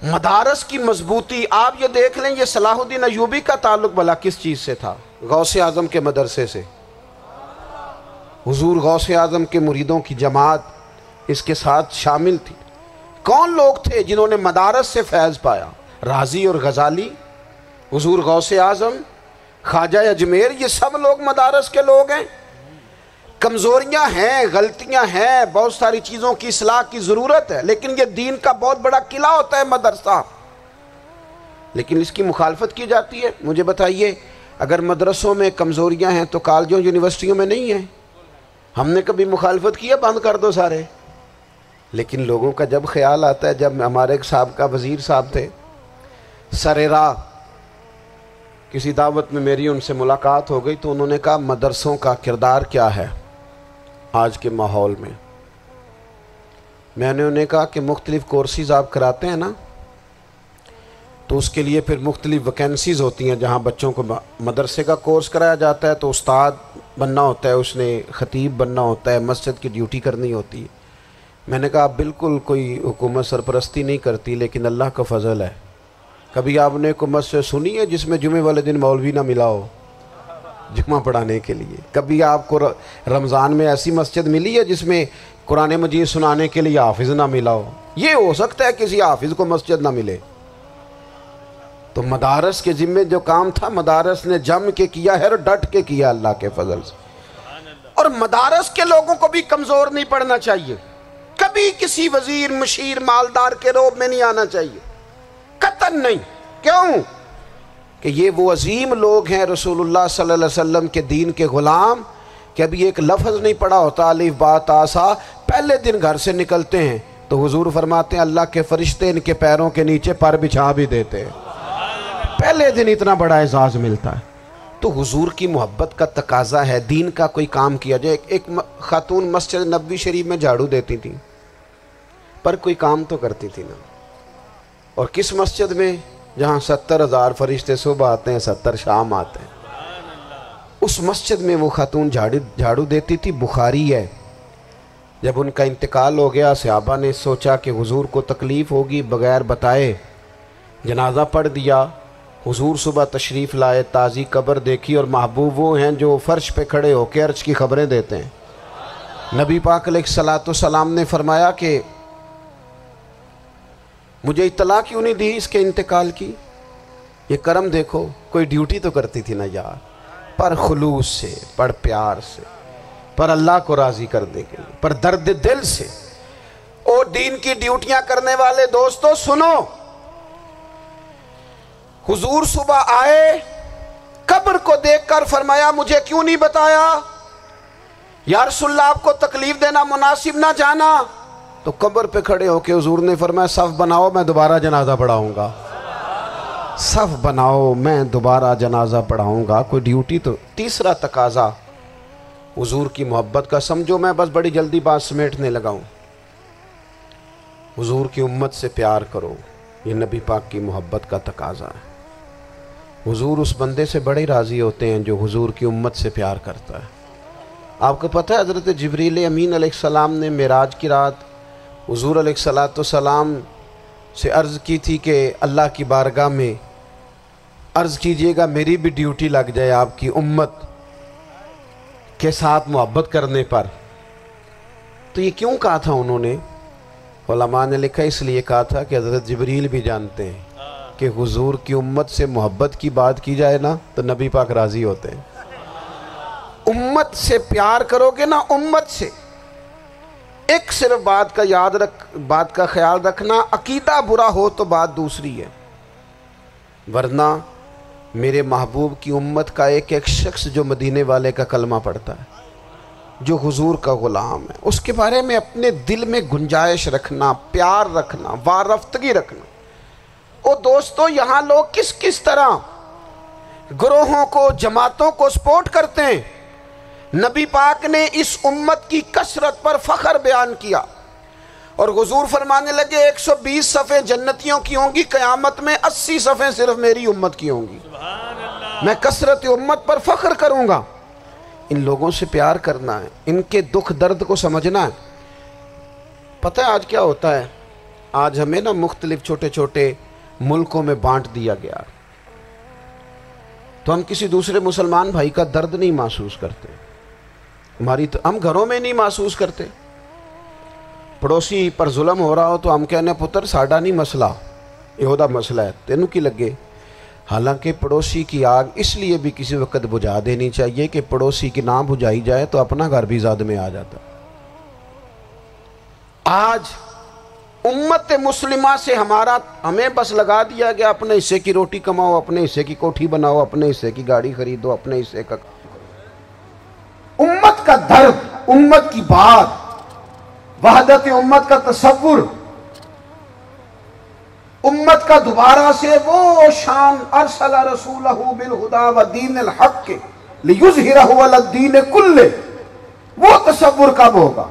مدارس کی مضبوطی آپ یہ دیکھ لیں، یہ صلاح الدین ایوبی کا تعلق بھلا کس چیز سے تھا؟ غوث اعظم کے مدرسے سے۔ حضور غوث اعظم کے مریدوں کی جماعت اس کے ساتھ شامل تھی۔ کون لوگ تھے جنہوں نے مدارس سے فیض پایا؟ رازی اور غزالی، حضور غوث اعظم، خواجہ اجمیر، یہ سب لوگ مدارس کے لوگ ہیں۔ کمزوریاں ہیں، غلطیاں ہیں، بہت ساری چیزوں کی اصلاح کی ضرورت ہے، لیکن یہ دین کا بہت بڑا قلعہ ہوتا ہے مدرسہ، لیکن اس کی مخالفت کی جاتی ہے۔ مجھے بتائیے، اگر مدرسوں میں کمزوریاں ہیں تو کالجوں یونیورسٹیوں میں نہیں ہیں؟ ہم نے کبھی مخالفت کی ہے بند کر دو سارے؟ لیکن لوگوں کا جب خیال آتا ہے، جب ہمارے ایک سابقہ وزیر صاحب تھے سر راہ، کسی دعوت میں میری ان سے ملاقات ہو گئی تو انہوں نے کہا مدرسوں کا کردار کیا ہے آج کے ماحول میں؟ میں نے انہیں کہا کہ مختلف کورسز آپ کراتے ہیں نا، تو اس کے لیے پھر مختلف ویکنسیز ہوتی ہیں۔ جہاں بچوں کو مدرسے کا کورس کرایا جاتا ہے تو استاد بننا ہوتا ہے، اس نے خطیب بننا ہوتا ہے، مسجد کی ڈیوٹی کرنی ہوتی ہے۔ میں نے کہا آپ بالکل کوئی حکومت سرپرستی نہیں کرتی، لیکن اللہ کا فضل ہے، کبھی آپ نے کوئی مسجد سنی ہے جس میں جمعے والے دن مولوی نہ ملا ہو جمعہ پڑھانے کے لیے؟ کبھی آپ کو رمضان میں ایسی مسجد ملی ہے جس میں قرآن مجید سنانے کے لیے حافظ نہ ملا ہو؟ یہ ہو سکتا ہے کسی حافظ کو مسجد نہ ملے۔ تو مدارس کے ذمے جو کام تھا مدارس نے جم کے کیا ہے اور ڈٹ کے کیا اللہ کے فضل سے۔ اور مدارس کے لوگوں کو بھی کمزور نہیں پڑنا چاہیے، کبھی کسی وزیر مشیر مالدار کے روب میں نہیں آنا چاہیے، قطعاً نہیں۔ کیوں؟ کہ یہ وہ عظیم لوگ ہیں رسول اللہ صلی اللہ علیہ وسلم کے دین کے غلام، کہ ابھی ایک لفظ نہیں پڑا ہوتا الف با تا سا، پہلے دن گھر سے نکلتے ہیں تو حضور فرماتے ہیں اللہ کے فرشتے ان کے پیروں کے نیچے پر بچھا بھی دیتے ہیں، پہلے دن اتنا بڑا اعزاز ملتا ہے۔ تو حضور کی محبت کا تقاضا ہے، دین کا کوئی کام کیا جائے۔ ایک خاتون مسجد نبوی شریف میں جھاڑو دیتی تھی، پر کوئی کام تو کرتی تھی نا۔ اور کس مسجد میں؟ جہاں 70,000 فرشتے صبح آتے ہیں 70 شام آتے ہیں، اس مسجد میں وہ خاتون جھاڑو دیتی تھی۔ بخاری ہے، جب ان کا انتقال ہو گیا صحابہ نے سوچا کہ حضور کو تکلیف ہوگی، بغیر بتائے جنازہ پڑھ دیا۔ حضور صبح تشریف لائے، تازی قبر دیکھی، اور محبوب وہ ہیں جو فرش پہ کھڑے ہو کے عرش کی خبریں دیتے ہیں۔ نبی پاک علیہ الصلوۃ والسلام نے فرمایا کہ مجھے اطلاع کیوں نہیں دی اس کے انتقال کی؟ یہ کرم دیکھو، کوئی ڈیوٹی تو کرتی تھی نا یار، پر خلوص سے، پر پیار سے، پر اللہ کو راضی کرنے کے لیے، پر درد دل سے۔ اور دین کی ڈیوٹیاں کرنے والے دوستو سنو، حضور صبح آئے، قبر کو دیکھ کر فرمایا مجھے کیوں نہیں بتایا؟ یا رسول اللہ آپ کو تکلیف دینا مناسب نہ جانا؟ تو قبر پہ کھڑے ہو کے حضور نے فرمایا صف بناؤ میں دوبارہ جنازہ پڑھاؤں گا، صف بناؤ میں دوبارہ جنازہ پڑھاؤں گا۔ کوئی ڈیوٹی تو۔ تیسرا تقاضا حضور کی محبت کا، سمجھو میں بس بڑی جلدی بات سمیٹنے لگا ہوں، حضور کی امت سے پیار کرو، یہ نبی پاک کی محبت کا تقاضا ہے۔ حضور اس بندے سے بڑے راضی ہوتے ہیں جو حضور کی امت سے پیار کرتا ہے۔ آپ کو پتہ ہے حضرت جبریل امین علیہ السلام نے معراج کی رات حضور علیہ الصلوۃ والسلام سے عرض کی تھی کہ اللہ کی بارگاہ میں عرض کیجئے گا میری بھی ڈیوٹی لگ جائے آپ کی امت کے ساتھ محبت کرنے پر۔ تو یہ کیوں کہا تھا انہوں نے؟ علماء نے لکھا اس لیے کہا تھا کہ حضرت جبریل بھی جانتے ہیں کہ حضور کی امت سے محبت کی بات کی جائے نا تو نبی پاک راضی ہوتے ہیں۔ امت سے پیار کرو گے نا، امت سے۔ ایک صرف بات کا خیال رکھنا، عقیدہ برا ہو تو بات دوسری ہے، ورنہ میرے محبوب کی امت کا ایک ایک شخص جو مدینے والے کا کلمہ پڑھتا ہے، جو حضور کا غلام ہے، اس کے بارے میں اپنے دل میں گنجائش رکھنا، پیار رکھنا، وارفتگی رکھنا۔ اور دوستو یہاں لوگ کس طرح گروہوں کو، جماعتوں کو سپورٹ کرتے ہیں۔ نبی پاک نے اس امت کی کثرت پر فخر بیان کیا، اور حضور فرمانے لگے 120 صفیں جنتیوں کی ہوں گی، قیامت میں 80 صفیں صرف میری امت کی ہوں گی، میں کثرت امت پر فخر کروں گا۔ ان لوگوں سے پیار کرنا ہے، ان کے دکھ درد کو سمجھنا ہے۔ پتہ ہے آج کیا ہوتا ہے؟ آج ہمیں نا مختلف چھوٹے چھوٹے ملکوں میں بانٹ دیا گیا، تو ہم کسی دوسرے مسلمان بھائی کا درد نہیں محسوس کرتے، ہم گھروں میں نہیں محسوس کرتے۔ پڑوسی پر ظلم ہو رہا ہو تو ہم کہنے پتر ساڈا نہیں مسئلہ، یہ مسئلہ ہے، تینوں کی لگے۔ حالانکہ پڑوسی کی آگ اس لیے بھی کسی وقت بجھا دینی چاہیے کہ پڑوسی کی نہ بجھائی جائے تو اپنا گھر بھی زاد میں آ جاتا۔ آج امت مسلمہ سے ہمیں بس لگا دیا گیا اپنے حصے کی روٹی کماؤ، اپنے حصے کی کوٹھی بناؤ، اپنے حصے کی گاڑی خریدو، اپنے حصے کا۔ امت کا درد، امت کی بات، وحدت امت کا تصور، امت کا دوبارہ سے وہ شان، ارسل رسولہ بالہدی ودین الحق لیظہرہ علی الدین کلہ، وہ تصور کب ہوگا؟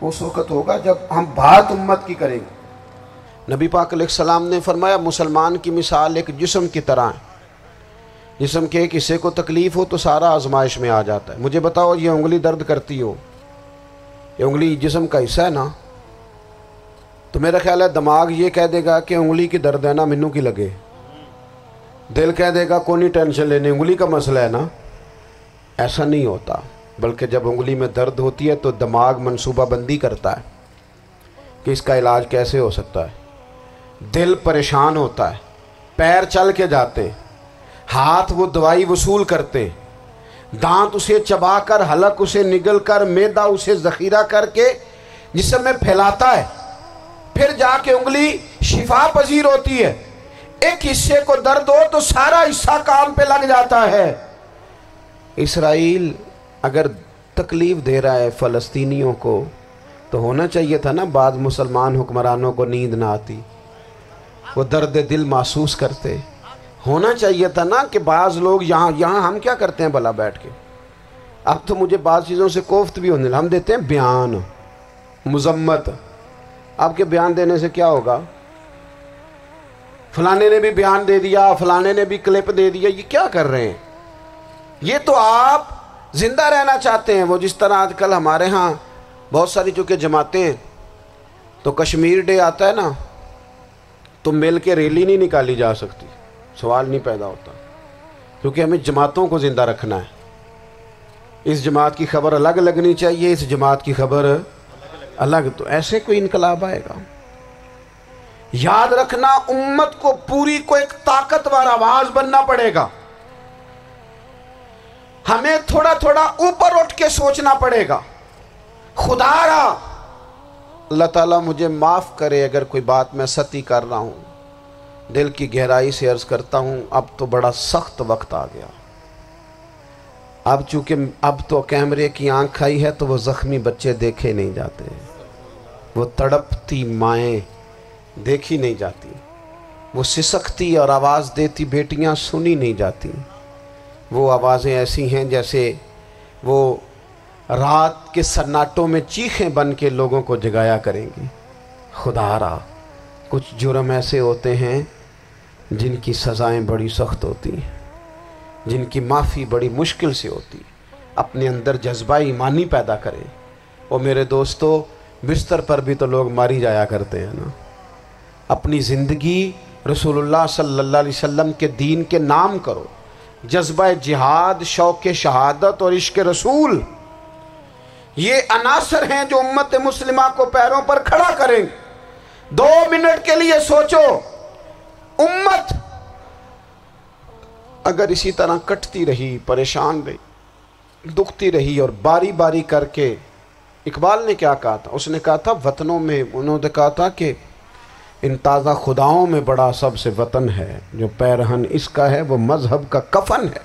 اس وقت ہوگا جب ہم بات امت کی کریں گے۔ نبی پاک علیہ السلام نے فرمایا مسلمان کی مثال ایک جسم کی طرح ہے، جسم کے ایک حصے کو تکلیف ہو تو سارا آزمائش میں آ جاتا ہے۔ مجھے بتاؤ یہ انگلی درد کرتی ہو، یہ انگلی جسم کا حصہ ہے نا، تو میرا خیال ہے دماغ یہ کہہ دے گا کہ انگلی کی درد ہے نا منو کی لگے، دل کہہ دے گا کوئی نہیں ٹینشن لینے، انگلی کا مسئلہ ہے نا۔ ایسا نہیں ہوتا، بلکہ جب انگلی میں درد ہوتی ہے تو دماغ منصوبہ بندی کرتا ہے کہ اس کا علاج کیسے ہو سکتا ہے، دل پریشان ہوتا ہے، پیر چل کے جاتے، ہاتھ وہ دوائی وصول کرتے، دانت اسے چبا کر، حلق اسے نگل کر، معدہ اسے ذخیرہ کر کے جسم میں پھیلاتا ہے، پھر جا کے انگلی شفا پذیر ہوتی ہے۔ ایک حصے کو درد ہو تو سارا حصہ کام پہ لگ جاتا ہے۔ اسرائیل اگر تکلیف دے رہا ہے فلسطینیوں کو تو ہونا چاہیے تھا نا بعض مسلمان حکمرانوں کو نیند نہ آتی، وہ درد دل محسوس کرتے، ہونا چاہیے تھا نا کہ بعض لوگ یہاں ہم کیا کرتے ہیں بھلا بیٹھ کے، اب تو مجھے بعض چیزوں سے کوفت بھی ہونے لگا، ہم دیتے ہیں بیان، مذمت، آپ کے بیان دینے سے کیا ہوگا؟ فلانے نے بھی بیان دے دیا، فلانے نے بھی کلپ دے دیا، یہ کیا کر رہے ہیں؟ یہ تو آپ زندہ رہنا چاہتے ہیں۔ وہ جس طرح آج کل ہمارے ہاں بہت ساری چونکہ جماعتیں ہیں تو کشمیر ڈے آتا ہے نا تو مل کے ریلی نہیں نکالی جا سکتی، سوال نہیں پیدا ہوتا، کیونکہ ہمیں جماعتوں کو زندہ رکھنا ہے۔ اس جماعت کی خبر الگ لگنی چاہیے، اس جماعت کی خبر الگ، تو ایسے کوئی انقلاب آئے گا؟ یاد رکھنا امت کو پوری کو ایک طاقتور آواز بننا پڑے گا، ہمیں تھوڑا تھوڑا اوپر اٹھ کے سوچنا پڑے گا۔ خدا را اللہ تعالیٰ مجھے معاف کرے اگر کوئی بات میں سطحی کر رہا ہوں، دل کی گہرائی سے عرض کرتا ہوں اب تو بڑا سخت وقت آ گیا۔ اب چونکہ اب تو کیمرے کی آنکھ آئی ہے تو وہ زخمی بچے دیکھے نہیں جاتے، وہ تڑپتی مائیں دیکھی نہیں جاتی، وہ سسکتی اور آواز دیتی بیٹیاں سنی نہیں جاتی۔ وہ آوازیں ایسی ہیں جیسے وہ رات کے سناٹوں میں چیخیں بن کے لوگوں کو جگایا کریں گی۔ خدا را کچھ جرم ایسے ہوتے ہیں جن کی سزائیں بڑی سخت ہوتی ہیں، جن کی معافی بڑی مشکل سے ہوتی۔ اپنے اندر جذبہ ایمانی پیدا کریں۔ اور میرے دوستو بستر پر بھی تو لوگ ماری جایا کرتے ہیں نا۔ اپنی زندگی رسول اللہ صلی اللہ علیہ وسلم کے دین کے نام کرو، جذبہ جہاد، شوق شہادت اور عشق رسول، یہ عناصر ہیں جو امت مسلمہ کو پیروں پر کھڑا کریں۔ 2 منٹ کے لیے سوچو، امت اگر اسی طرح کٹتی رہی، پریشان رہی، دکھتی رہی اور باری باری کر کے، اقبال نے کیا کہا تھا؟ اس نے کہا تھا وطنوں میں، انہوں نے کہا تھا کہ ان تازہ خداؤں میں بڑا سب سے وطن ہے، جو پیرہن اس کا ہے وہ مذہب کا کفن ہے۔